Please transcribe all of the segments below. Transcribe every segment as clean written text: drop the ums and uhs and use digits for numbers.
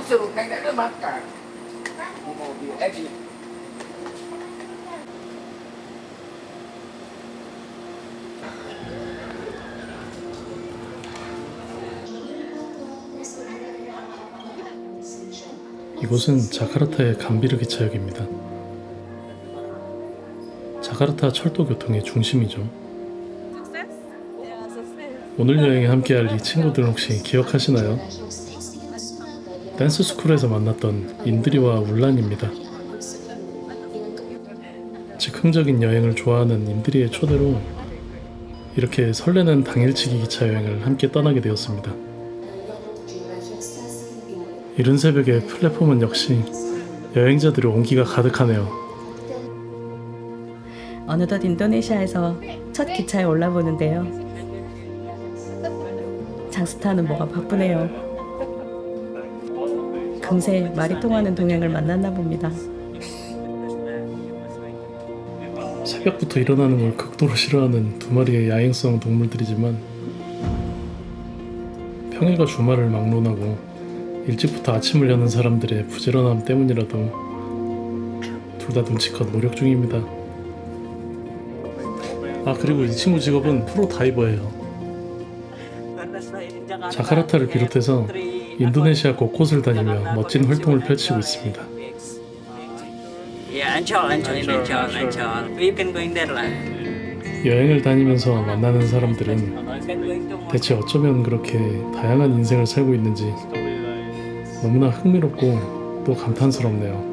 sự cái đấy nó mất cả một điều ép gì. 이곳은 자카르타의 감비르 기차역입니다. 자카르타 철도 교통의 중심이죠. 오늘 여행에 함께할 이 친구들은 혹시 기억하시나요? 댄스 스쿨에서 만났던 인드리와 울란입니다. 즉흥적인 여행을 좋아하는 인드리의 초대로 이렇게 설레는 당일치기 기차 여행을 함께 떠나게 되었습니다. 이른 새벽에 플랫폼은 역시 여행자들의 온기가 가득하네요. 어느덧 인도네시아에서 첫 기차에 올라보는데요. 장스타는 뭐가 바쁘네요. 금세 말이 통하는 동행을 만났나 봅니다. 새벽부터 일어나는 걸 극도로 싫어하는 두 마리의 야행성 동물들이지만 평일과 주말을 막론하고 일찍부터 아침을 여는 사람들의 부지런함 때문이라도 둘 다 눈치껏 노력 중입니다. 아, 그리고 이 친구 직업은 프로 다이버예요. 자카르타를 비롯해서 인도네시아 곳곳을 다니며 멋진 활동을 펼치고 있습니다. 여행을 다니면서 만나는 사람들은 대체 어쩌면 그렇게 다양한 인생을 살고 있는지 너무나 흥미롭고 또 감탄스럽네요.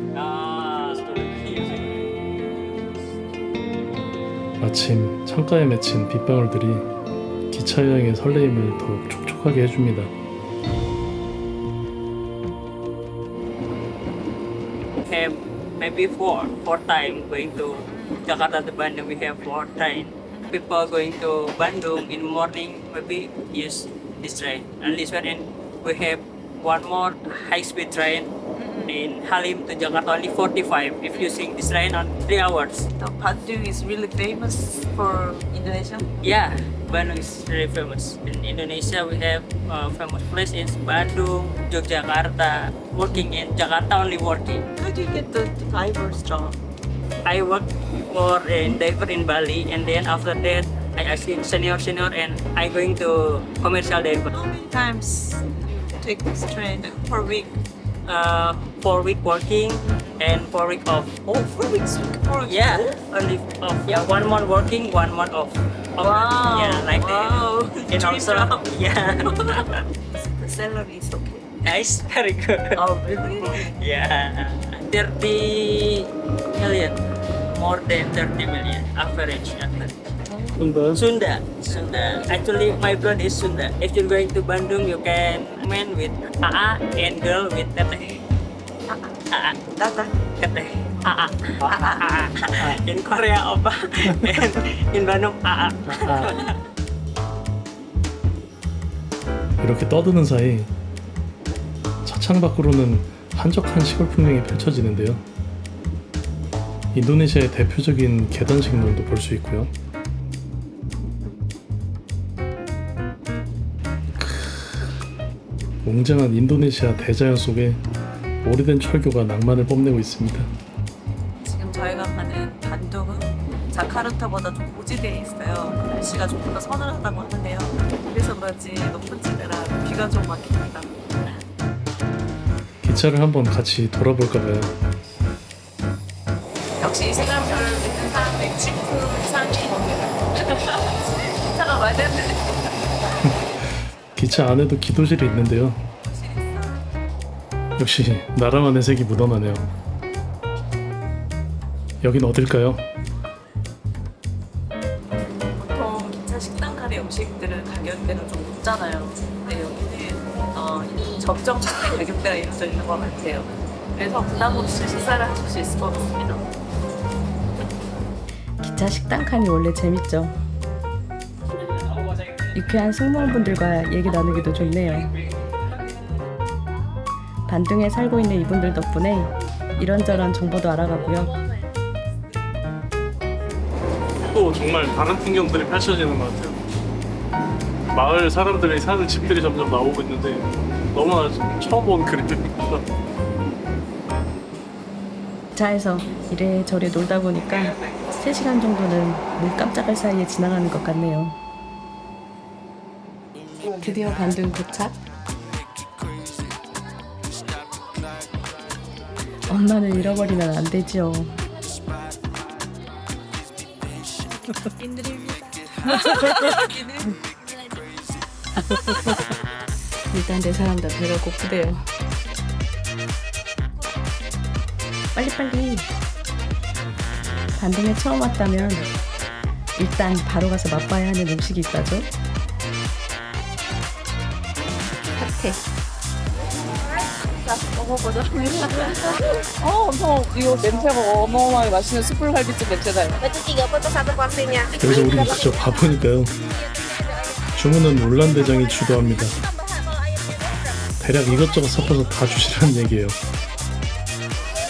마침 창가에 맺힌 빗방울들이 기차 여행의 설레임을 더욱 촉촉하게 해줍니다. Have maybe four time going to Jakarta to Bandung. We have 4 train. People going to Bandung in morning maybe use this train. And this one, and we have one more high-speed train in Halim to Jakarta, only 45 if using this train on 3 hours. So Bandung is really famous for Indonesia. Yeah, Bandung is very famous. In Indonesia, we have famous place in Bandung, Yogyakarta. Working in Jakarta, only working. How do you get the diver's job? I work for a diver in Bali, and then after that, I achieve senior, and I going to commercial diver. How many times you take this train per week? 4 week working and 4 week off. Oh, 4 weeks. 4 weeks. Yeah, only off. Yeah, 1 month working, 1 month off. Wow. Yeah, like wow. that. And Dream also, job. yeah, The salary is okay. nice, very good. Oh, really? Yeah, 30 million, more than 30 million average. Sunda. Actually, my brand is Sunda. If you're going to Bandung, you can man with AA and girl with Teteh. AA, Tata. Teteh. AA. In Korea, Oppa. And in Bandung, AA. 이렇게 떠드는 사이 차창 밖으로는 한적한 시골 풍경이 펼쳐지는데요. 인도네시아의 대표적인 계단식물도 볼 수 있고요. 웅장한 인도네시아 대자연 속에 오래된 철교가 낭만을 뽐내고 있습니다. 지금 저희가 가는 반둥은 자카르타보다 좀 고지대에 있어요. 날씨가 조금 더 서늘하다고 하는데요. 그래서 그런지 높은 지대라 비가 좀 많이 옵니다. 기차를 한번 같이 돌아볼까봐요. 역시 생각을 믿는 사람의 친구 이상이 기차가 많이 됐는데 기차 안에도 기도실이 있는데요. 역시 나라만의 색이 묻어나네요. 여긴 어딜까요? 보통 기차 식당 칸의 음식들은 가격대가 좀 높잖아요. 근데 여기는 적정선의 가격대가 이루어져 있는 것 같아요. 그래서 부담 없이 식사를 하실 수 있을 것 같습니다. 기차 식당 칸이 원래 재밌죠. 유쾌한 승무원분들과 얘기 나누기도 좋네요. 반둥에 살고 있는 이분들 덕분에 이런저런 정보도 알아가고요. 또 정말 다른 풍경들이 펼쳐지는 것 같아요. 마을 사람들이 사는 집들이 점점 나오고 있는데 너무나 처음 본 그림입니다. 차에서 이래저래 놀다 보니까 3시간 정도는 눈 깜짝할 사이에 지나가는 것 같네요. 드디어 반등 도착. 엄마를 잃어버리면 안 되죠. 일단 내 사람 다 배가 고프대요. 빨리빨리. 반등에 처음 왔다면 일단 바로 가서 맛봐야 하는 음식이 있다죠. 사태. 엄청 이거 냄새가 어마어마하게 맛있는 숯불갈비집 냄새나요. 그래서 우리 직접 가보니까요. 주문은 롤란 대장이 주도합니다. 대략 이것저것 섞어서 다 주시라는 얘기예요.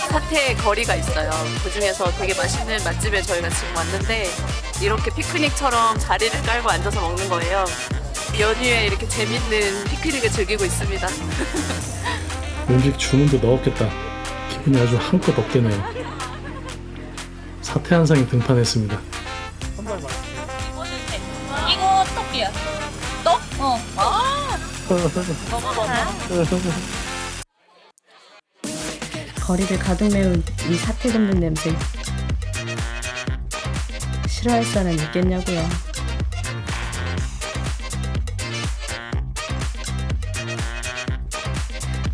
사태 거리가 있어요. 그 중에서 되게 맛있는 맛집에 저희가 지금 왔는데 이렇게 피크닉처럼 자리를 깔고 앉아서 먹는 거예요. 연휴에 이렇게 재밌는 피크닉을 즐기고 있습니다. 음식 주문도 넣었겠다. 기분이 아주 한껏 업되네요. 사태 한 상이 등판했습니다. 이거 떡이야. 떡? 어. 아. 먹어. 거리를 가득 메운 이 사태 듬는 냄새. 싫어할 사람 있겠냐고요.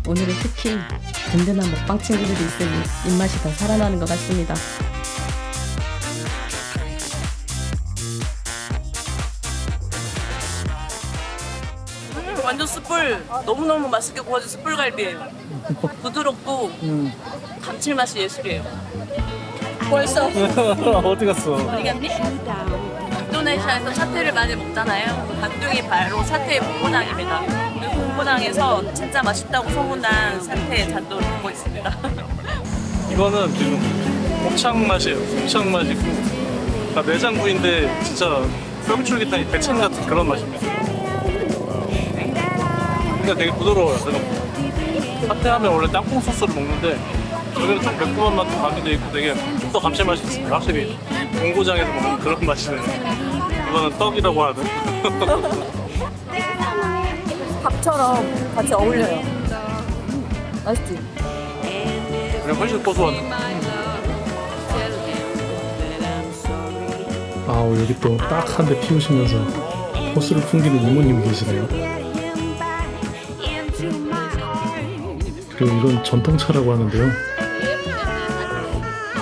오늘은 특히 든든한 먹방 친구들이 있으니 입맛이 더 살아나는 것 같습니다. 완전 숯불. 너무너무 맛있게 구워진 숯불갈비예요. 부드럽고 감칠맛이 예술이에요. 벌써 어디 갔어? 인도네시아에서 사태를 많이 먹잖아요. 반둥이 바로 사태의 본고장입니다. 그 본고장에서 진짜 맛있다고 소문난 사태 잔도를 먹고 있습니다. 이거는 지금 곱창 맛이에요. 곱창 맛이고 다 내장구이인데 진짜 뼈쫄깃한 이 대창 같은 그런 맛입니다. 근데 되게 부드러워요. 생각보다. 사태하면 원래 땅콩 소스를 먹는데 여기는 좀 매콤한 맛도 가미돼 있고 되게 좀 더 감칠맛이 있습니다. 확실히 본고장에서 먹는 그런 맛이네요. 이거는 떡이라고 하는. 밥처럼 같이 어울려요. 맛있지? 그냥 훨씬 고소한. 아 여기 또 딱 한 대 피우시면서 호수를 풍기는 이모님이 계시네요. 그리고 이건 전통차라고 하는데요.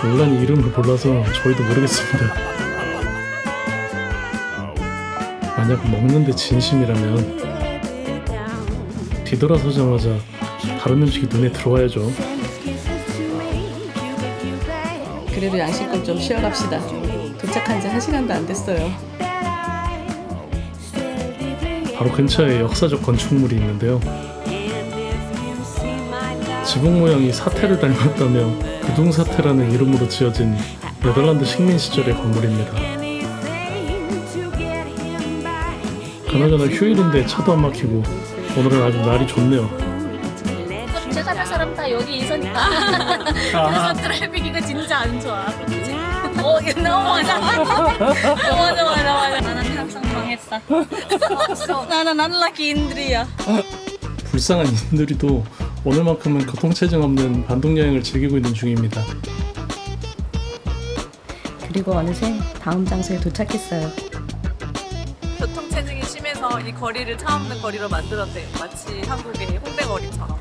논란이 이름을 몰라서 저희도 모르겠습니다. 만약 먹는데 진심이라면 뒤돌아서자마자 다른 음식이 눈에 들어와야죠. 그래도 양심껏 좀 쉬어갑시다. 도착한 지 1시간도 안 됐어요. 바로 근처에 역사적 건축물이 있는데요. 지붕 모양이 사태를 닮았다며 구둥사태라는 이름으로 지어진 네덜란드 식민 시절의 건물입니다. 그나저나 휴일인데 차도 안 막히고 오늘은 아주 날이 좋네요. 제가 사람 다 여기 있으니까 그래서 트래픽 이거 진짜 안 좋아. 이거 너무 맞아. 맞아. 나는 항상 망했다. 나는 안락기인들이야. 불쌍한 이들이도 오늘만큼은 교통체증 없는 반동 여행을 즐기고 있는 중입니다. 그리고 어느새 다음 장소에 도착했어요. 교통체증이 심해서 이 거리를 차 없는 거리로 만들었대요. 마치 한국의 홍대 거리처럼.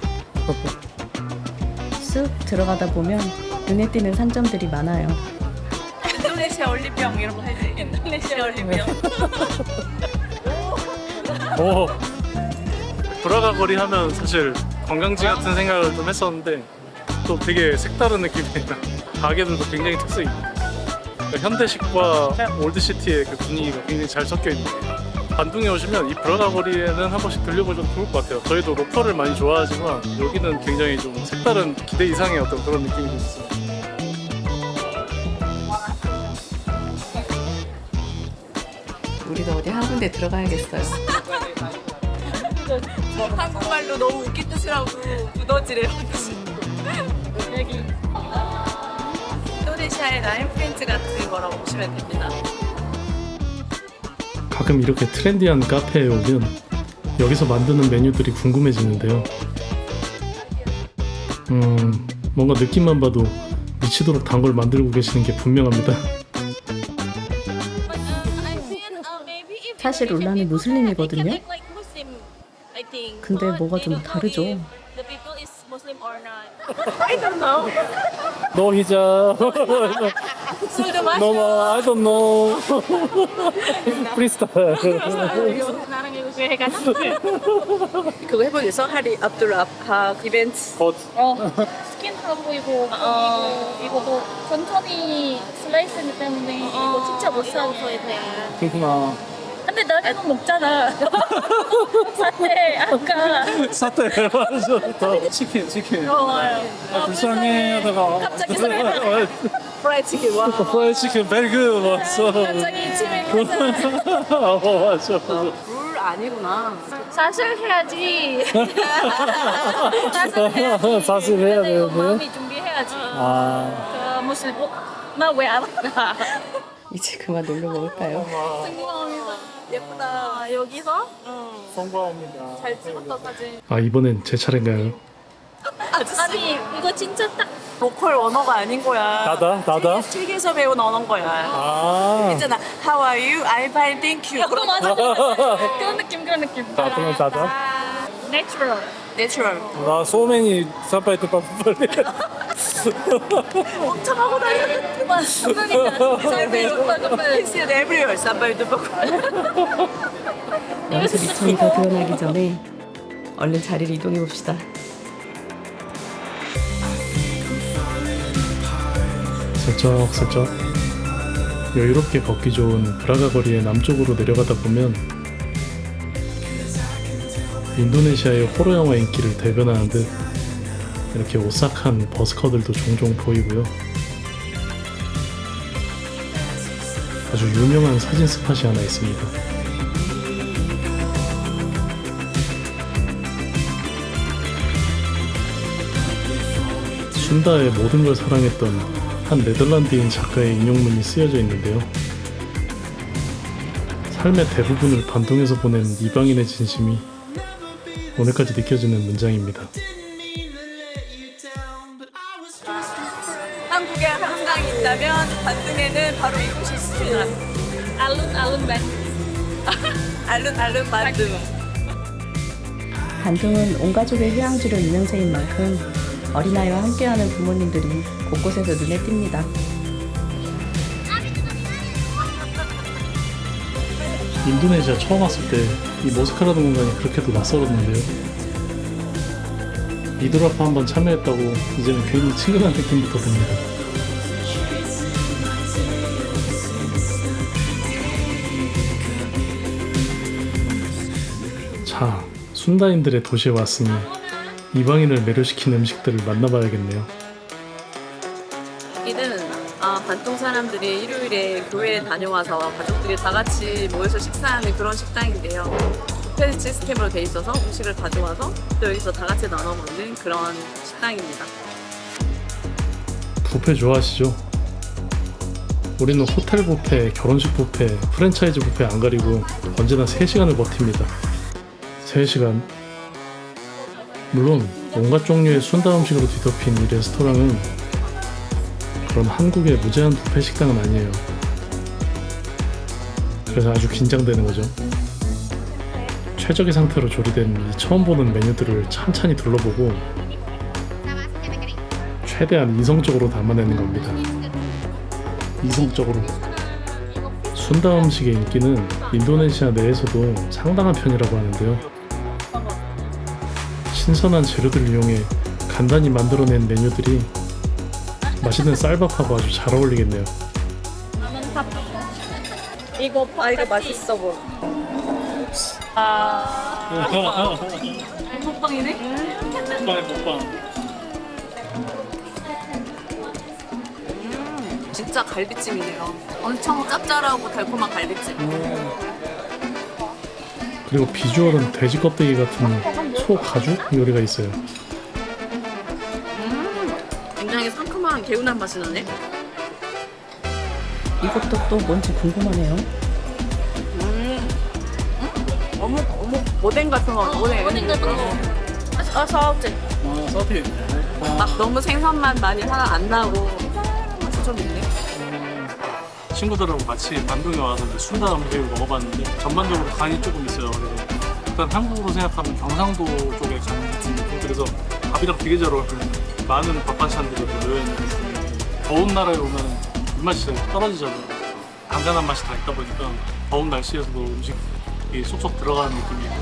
쑥 들어가다 보면 눈에 띄는 상점들이 많아요. 인도네시아 올리병 이런 거 해야지. 인도네시아 올리병. 오, 브라가 거리 하면 사실 관광지 같은 생각을 좀 했었는데 또 되게 색다른 느낌입니다. 가게들도 굉장히 특색이 있고 그러니까 현대식과 올드시티의 그 분위기가 굉장히 잘 섞여 있는 반둥에 오시면 이 브라가 거리에는 한 번씩 들려보셔도 좋을 것 같아요. 저희도 로컬을 많이 좋아하지만 여기는 굉장히 좀 색다른 기대 이상의 어떤 그런 느낌이 좀 있어요. 우리도 어디 한 군데 들어가야겠어요. 한국말로 너무 웃긴 뜻이라고 무너지래요. 여기 인도네시아의 라인 프렌즈 같은 거라고 보시면 됩니다. 가끔 이렇게 트렌디한 카페에 오면 여기서 만드는 메뉴들이 궁금해지는데요. 뭔가 느낌만 봐도 미치도록 단 걸 만들고 계시는 게 분명합니다. 사실 룰라는 무슬림이거든요. 근데 뭐가 좀 다르죠. No hijab. No, I don't know. Freestyle. 나랑 이거 그 해가지고 그거 해보겠어? 하리 압둘 아파 이벤트. 스킨하고 이거 천천히 슬라이스이기 때문에 이거 진짜 못 사줘야 돼. 그렇구나. 근데 나는 먹잖아. 사태 아까 사태 맞아. 치킨. 불쌍해 하다가 갑자기 설마 프라이 치킨 와. 프라이 치킨 very good 왔어. 갑자기 침이 가잖아. 맞아. 룰 아니구나. 사실 해야지. 사실 해야지. 사실 해야 근데 이거 되는데. 마음이 준비해야지. 아. 무슨 나왜 안 왔나? 이제 그만 놀러 먹을까요? 예쁘다. 여기서 성공합니다. 잘 찍었다 사진. 아 이번엔 제 차례인가요? 아니 이거 진짜 딱 로컬 언어가 아닌 거야. 나다. 책에서 배운 언어인 거야. 아. 있잖아. How are you? I'm fine, thank you. 그거 맞아. 그런 느낌. 자 그러면 나다. Natural. Natural. 나 소맨이 사파이트 빠빠빨리. 엄청 하고 다니는. 그만. 그러니까. It's everywhere. Somebody 여기서 미천이 더 드러나기 전에 얼른 자리를 이동해 봅시다. 슬쩍 여유롭게 걷기 좋은 브라가 거리의 남쪽으로 내려가다 보면 인도네시아의 호러 영화 인기를 대변하는 듯 이렇게 오싹한 버스커들도 종종 보이고요. 아주 유명한 사진 스팟이 하나 있습니다. 순다의 모든 걸 사랑했던 한 네덜란드인 작가의 인용문이 쓰여져 있는데요. 삶의 대부분을 반동에서 보낸 이방인의 진심이 오늘까지 느껴지는 문장입니다. 한국에 한강이 있다면 반등에는 바로 이곳이 있습니다. 알룬 반. 알룬 반등. 반등은 온 가족의 휴양지로 유명세인 만큼 어린아이와 함께하는 부모님들이 곳곳에서 눈에 띕니다. 인도네시아 처음 왔을 때 이 모스카라는 공간이 그렇게도 낯설었는데요. 이드라파 한번 참여했다고 이제는 괜히 친근한 느낌부터 듭니다. 자, 순다인들의 도시에 왔으니 이방인을 매료시킨 음식들을 만나봐야겠네요. 여기는 반통 사람들이 일요일에 교회에 다녀와서 가족들이 다 같이 모여서 식사하는 그런 식당인데요. 뷔페 시스템으로 돼 있어서 음식을 가져와서 또 여기서 다 같이 나눠 먹는 그런 식당입니다. 뷔페 좋아하시죠? 우리는 호텔 뷔페, 결혼식 뷔페, 프랜차이즈 뷔페 안 가리고 언제나 3시간을 버팁니다. 3시간? 물론 온갖 종류의 순다 음식으로 뒤덮인 이 레스토랑은 그런 한국의 무제한 뷔페 식당은 아니에요. 그래서 아주 긴장되는 거죠. 최적의 상태로 조리된 이 처음 보는 메뉴들을 찬찬히 둘러보고 최대한 이성적으로 담아내는 겁니다. 이성적으로. 순다 음식의 인기는 인도네시아 내에서도 상당한 편이라고 하는데요. 신선한 재료들을 이용해 간단히 만들어낸 메뉴들이 맛있는 쌀밥하고 아주 잘 어울리겠네요. 이거 이거 맛있어 보여. 먹방이네? 진짜 갈비찜이네요. 엄청 짭짤하고 달콤한 갈비찜. 그리고 비주얼은 돼지 껍데기 같은 소 가죽 요리가 있어요. 굉장히 상큼한 개운한 맛이 나네. 이것도 또 뭔지 궁금하네요. 어묵 오뎅 같은 거. 오뎅 같은 거. 서브제. 서피. 막 너무 생선맛 많이 하나 안 나고 맛이 좀 있네. 친구들하고 같이 반동에 와서 순단 음식을 먹어봤는데 전반적으로 간이 조금 있어요. 그래서 일단 한국으로 생각하면 경상도 쪽의 간 같은 느낌. 그래서 밥이랑 되게 잘 어울려요. 많은 밥 반찬들이 놓여있는 느낌이. 더운 나라에 오면 입맛이 떨어지잖아요. 간간한 맛이 다 있다 보니까 더운 날씨에서도 음식이 쏙쏙 들어가는 느낌이고,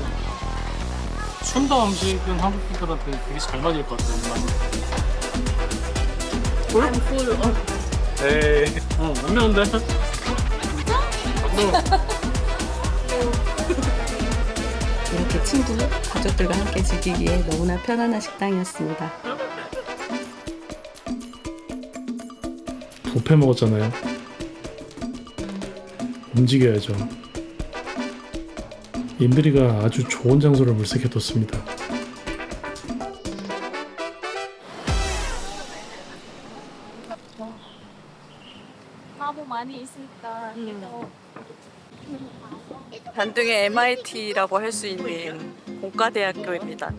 순단 음식은 한국 분들한테 되게 잘 맞을 것 같아요. 에이, 안 매운데? 이렇게 친구, 가족들과 함께 즐기기에 너무나 편안한 식당이었습니다. 뷔페 먹었잖아요. 움직여야죠. 임드리가 아주 좋은 장소를 물색해뒀습니다. 나무 많이 있으니까. 반등의 MIT라고 할 수 있는 공과대학교입니다.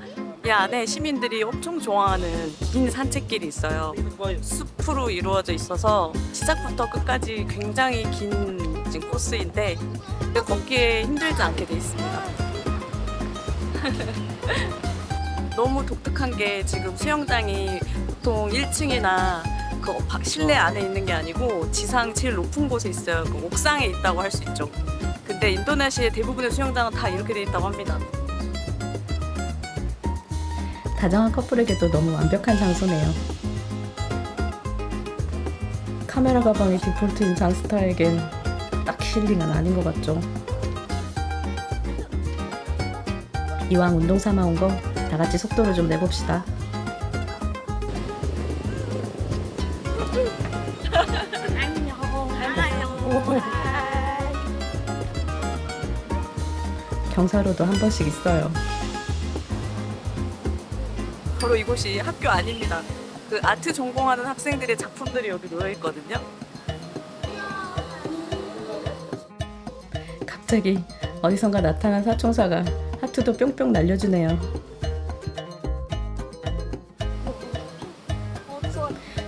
이 안에 시민들이 엄청 좋아하는 긴 산책길이 있어요. 숲으로 이루어져 있어서 시작부터 끝까지 굉장히 긴 코스인데 걷기에 힘들지 않게 돼 있습니다. 너무 독특한 게 지금 수영장이 보통 1층이나 그 실내 안에 있는 게 아니고 지상 제일 높은 곳에 있어요. 그 옥상에 있다고 할 수 있죠. 근데 인도네시아의 대부분의 수영장은 다 이렇게 돼 있다고 합니다. 다정한 커플에게도 너무 완벽한 장소네요. 카메라 가방이 디폴트인 장스타에겐 딱 힐링은 아닌 것 같죠. 이왕 운동 삼아 온 거 다 같이 속도를 좀 내봅시다. 경사로도 한 번씩 있어요. 바로 이곳이 학교 아닙니다. 그 아트 전공하는 학생들의 작품들이 여기 놓여 있거든요. 갑자기 어디선가 나타난 사총사가 하트도 뿅뿅 날려주네요.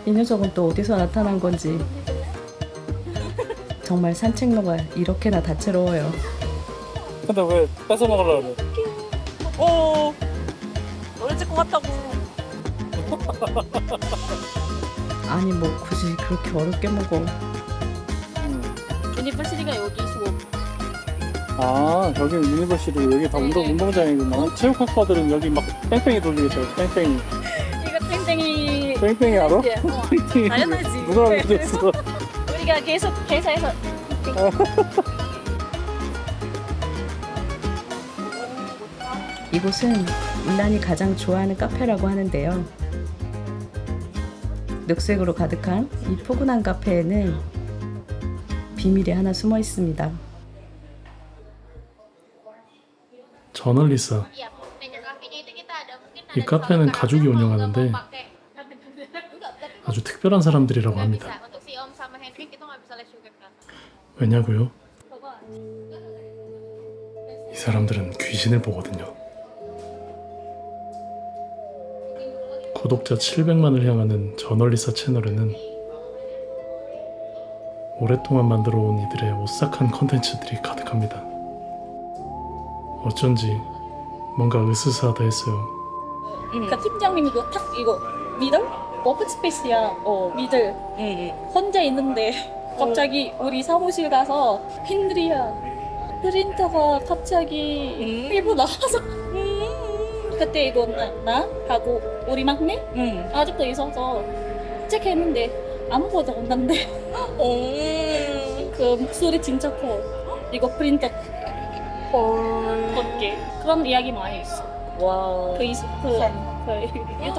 이 녀석은 또 어디서 나타난 건지. 정말 산책로가 이렇게나 다채로워요. 근데 왜 뺏어 먹으려고 그래? 오, 노래 찍고 갔다고. 아니 뭐 굳이 그렇게 어렵게 먹어. 유니버시티가 여기 있고. 아, 여기는 유니버시티, 여기 다 운동장이구나. 체육학과들은 여기 막 뺑뺑이 돌리겠죠. 뺑뺑이. 이거 땡땡이. 뺑뺑이 알아? 뺑뺑이. 당연하지. 누가 알려줬어? 우리가 계속 회사에서 이곳은 인란이 가장 좋아하는 카페라고 하는데요. 녹색으로 가득한 이 포근한 카페에는 비밀이 하나 숨어 있습니다. 저널리사. 이 카페는 가족이 운영하는데 아주 특별한 사람들이라고 합니다. 왜냐고요? 이 사람들은 귀신을 보거든요. 구독자 700만을 향하는 저널리사 채널에는 오랫동안 만들어온 이들의 오싹한 컨텐츠들이 가득합니다. 어쩐지 뭔가 으스스하다 했어요. 그러니까 팀장님 이거 미들? 오픈 스페이스야. 미들. 혼자 있는데 갑자기 우리 사무실 가서 핸들이야. 프린터가 갑자기 일부 나와서 그때 이거 나 하고 우리 막내 아직도 있어서 체크했는데 아무것도 안 난대. 그 목소리 진짜 커. 이거 프린터 걷게 그런 이야기 많이 있어. 와. 그 유튜브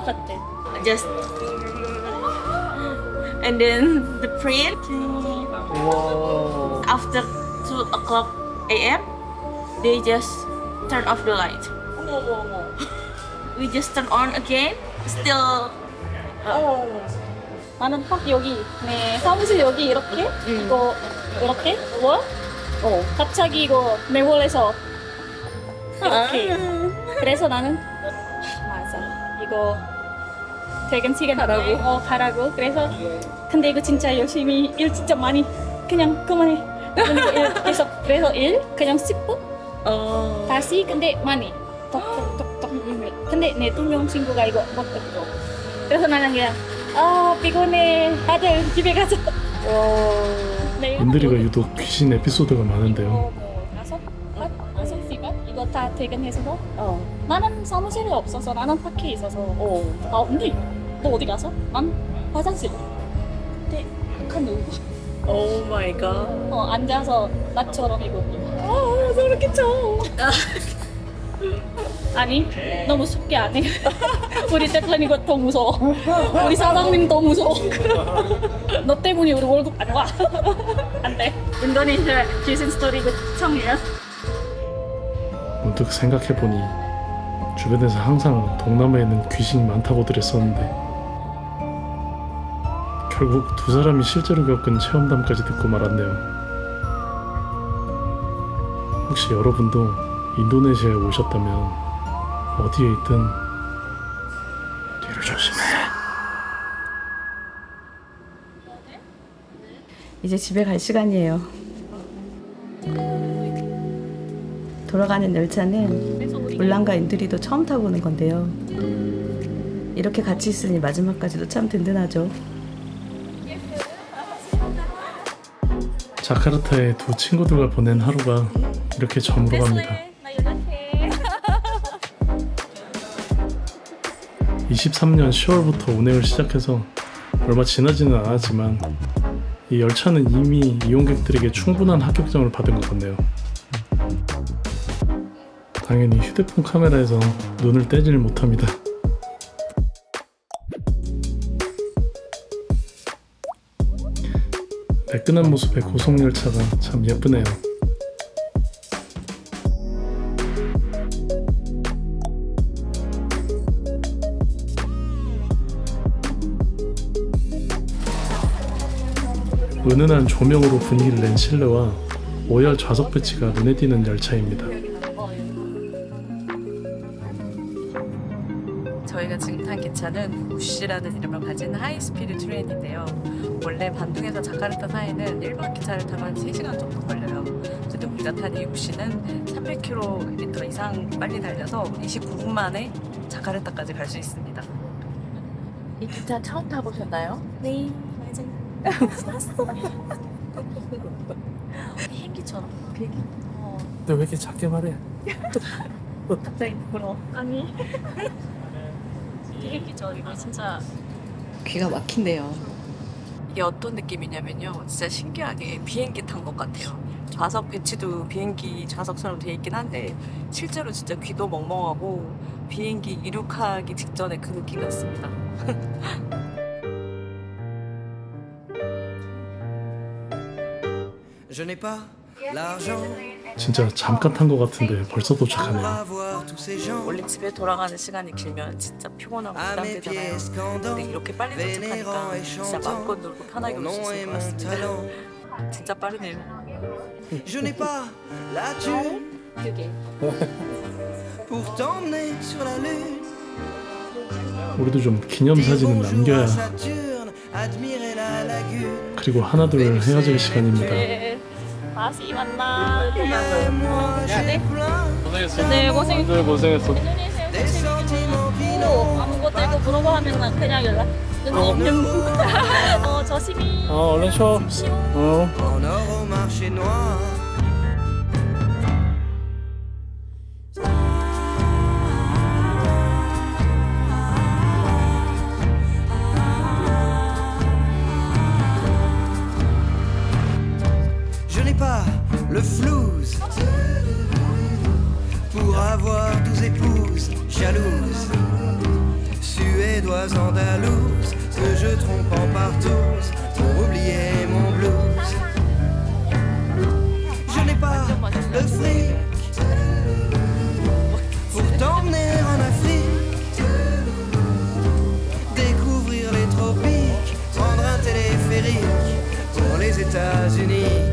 같대. Just and then the print after 2 o'clock a.m. they just turn off the light. We just turn on again. Still. 나는 딱 여기 네 사무실 여기 이렇게 이거 이렇게 뭐? 갑자기 이거 내월에서 이렇게. 그래서 나는 맞아 이거 퇴근 시간 가라고. 가라고. 그래서 근데 이거 진짜 열심히 일 진짜 많이 그냥 그만해. 일 계속 그래서 일 그냥 10분 다시 근데 많이 톡톡톡톡 근데 내 두 명 친구가 이거 못 듣고 그래서 나는 그냥 피곤해 다들 집에 가자. 인드리가 유독 귀신 에피소드가 많은데요. 다섯 시간 이거 다 퇴근해서 나는 사무실에 없어서 나는 밖에 있어서 근데 너 어디 가서? 난 화장실. 근데 약간 누구? 오 마이 갓. 앉아서 나처럼 이거 저렇게 쳐. 아니 너무 쉽게 안 해. 우리 대표님 이거 더 무서워. 우리 사장님 더 무서워. 너 때문에 우리 월급 안 와. 안 돼. 인도네시아 귀신 스토리 이거 청해요. 문득 생각해보니 주변에서 항상 동남아에는 귀신이 많다고 들었었는데 결국 두 사람이 실제로 겪은 체험담까지 듣고 말았네요. 혹시 여러분도 인도네시아에 오셨다면 어디에 있든 뒤를 조심해. 이제 집에 갈 시간이에요. 돌아가는 열차는 울란과 인드리도 처음 타보는 건데요. 이렇게 같이 있으니 마지막까지도 참 든든하죠. 자카르타의 두 친구들과 보낸 하루가 이렇게 저물어 갑니다. 나 연락해. 23년 10월부터 운행을 시작해서 얼마 지나지는 않았지만 이 열차는 이미 이용객들에게 충분한 합격점을 받은 것 같네요. 당연히 휴대폰 카메라에서 눈을 떼질 못합니다. 매끈한 모습의 고속열차가 참 예쁘네요. 은은한 조명으로 분위기를 낸 실내와 5열 좌석 배치가 눈에 띄는 열차입니다. 저희가 지금 탄 기차는 우시라는 이름을 가진 하이스피드 트레인인데요. 원래 반둥에서 자카르타 사이는 일반 기차를 타면 한 3시간 정도 걸려요. 근데 우리가 탄 이 우시는 300km 이상 빨리 달려서 29분 만에 자카르타까지 갈 수 있습니다. 이 기차 처음 타보셨나요? 네 맞아요. 비행기처럼. 근데 왜 이렇게 작게 말해? 갑자기 부러워. 아니. 비행기죠 이거 진짜. 귀가 막힌대요. 이게 어떤 느낌이냐면요. 진짜 신기하게 비행기 탄 것 같아요. 좌석 배치도 비행기 좌석처럼 돼 있긴 한데 실제로 진짜 귀도 멍멍하고 비행기 이륙하기 직전에 그 느낌 같습니다. Je n'ai pas l'argent 진짜 잠깐 탄 것 같은데 벌써 pour 도착하네요. avoir tous ces gens 원래 집에 돌아가는 시간이 길면 진짜 피곤하고 à mes 부담되잖아요. pieds scandants, 근데 이렇게 빨리 vénérant 도착하니까 et 진짜 chantant 마음껏 놀고 편하게 mon 올 수 nom et 있을 것 mon 같습니다. talent. 진짜 빠르네요. Je n'ai pas la thune pour t'emmener sur la lune. 우리도 좀 기념사진은 남겨야. Saturne, admirer la lagune. 그리고 하나둘 헤어질 시간입니다. 네. 다시 만나. Et moi j'ai plein 고생했어. 네 고생. 다들 고생했어. 인도네시아 des sentiments qui n'ont 아무것도 이거 물어보면 그냥 연락. 조심히. 얼른 쉬어. 어. en or au marché noir. Je n'ai pas le flouze pour avoir 12 épouses jalouses, suédoises andalouses, que je trompe en partouze pour oublier mon blues. Je n'ai pas le fric États-Unis.